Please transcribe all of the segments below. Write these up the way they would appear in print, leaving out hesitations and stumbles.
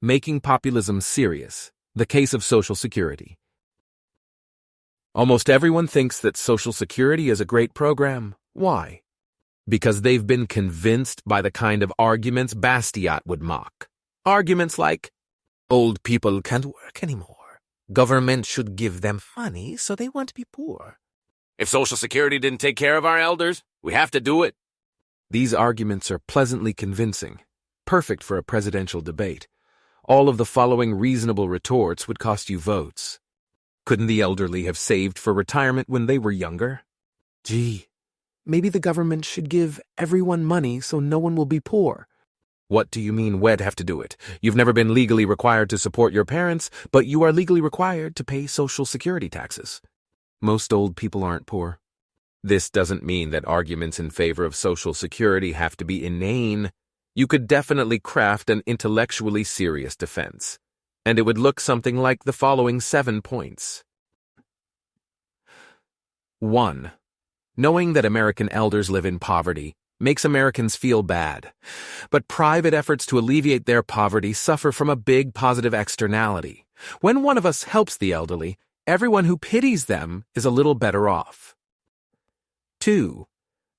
Making populism serious. The case of Social Security. Almost everyone thinks that Social Security is a great program. Why? Because they've been convinced by the kind of arguments Bastiat would mock. Arguments like, old people can't work anymore. Government should give them money so they won't be poor. If Social Security didn't take care of our elders, we have to do it. These arguments are pleasantly convincing, perfect for a presidential debate. All of the following reasonable retorts would cost you votes. Couldn't the elderly have saved for retirement when they were younger? Gee, maybe the government should give everyone money so no one will be poor. What do you mean we'd have to do it? You've never been legally required to support your parents, but you are legally required to pay Social Security taxes. Most old people aren't poor. This doesn't mean that arguments in favor of Social Security have to be inane. You could definitely craft an intellectually serious defense, and it would look something like the following 7 points. 1. Knowing that American elders live in poverty makes Americans feel bad, but private efforts to alleviate their poverty suffer from a big positive externality. When one of us helps the elderly, everyone who pities them is a little better off. 2.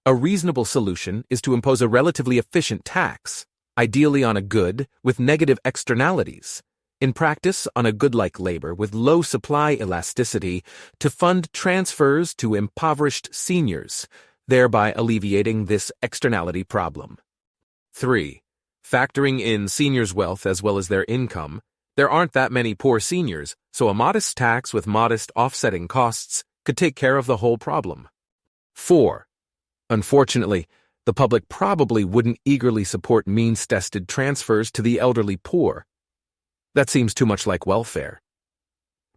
A reasonable solution is to impose a relatively efficient tax, ideally on a good with negative externalities. In practice, on a good like labor with low supply elasticity, to fund transfers to impoverished seniors, thereby alleviating this externality problem. 3. Factoring in seniors' wealth as well as their income, there aren't that many poor seniors, so a modest tax with modest offsetting costs could take care of the whole problem. 4. Unfortunately, the public probably wouldn't eagerly support means-tested transfers to the elderly poor. That seems too much like welfare.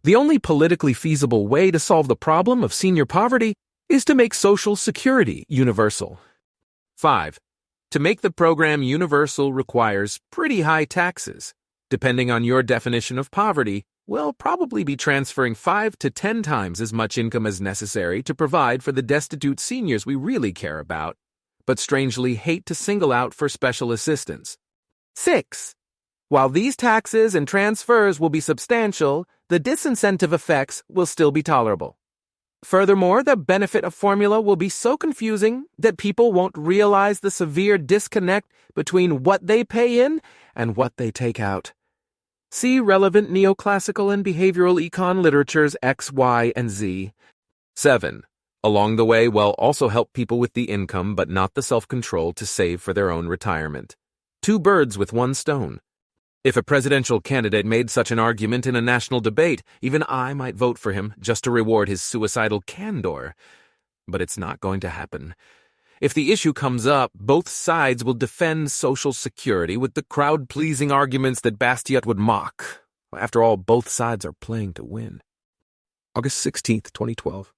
The only politically feasible way to solve the problem of senior poverty is to make Social Security universal. 5. To make the program universal requires pretty high taxes. Depending on your definition of poverty, we'll probably be transferring 5 to 10 times as much income as necessary to provide for the destitute seniors we really care about, but strangely hate to single out for special assistance. 6. While these taxes and transfers will be substantial, the disincentive effects will still be tolerable. Furthermore, the benefit of formula will be so confusing that people won't realize the severe disconnect between what they pay in and what they take out. See relevant neoclassical and behavioral econ literatures X, Y, and Z. 7. Along the way, we'll also help people with the income but not the self-control to save for their own retirement. 2 birds with 1 stone. If a presidential candidate made such an argument in a national debate, even I might vote for him just to reward his suicidal candor. But it's not going to happen. If the issue comes up, both sides will defend Social Security with the crowd-pleasing arguments that Bastiat would mock. After all, both sides are playing to win. August 16, 2012.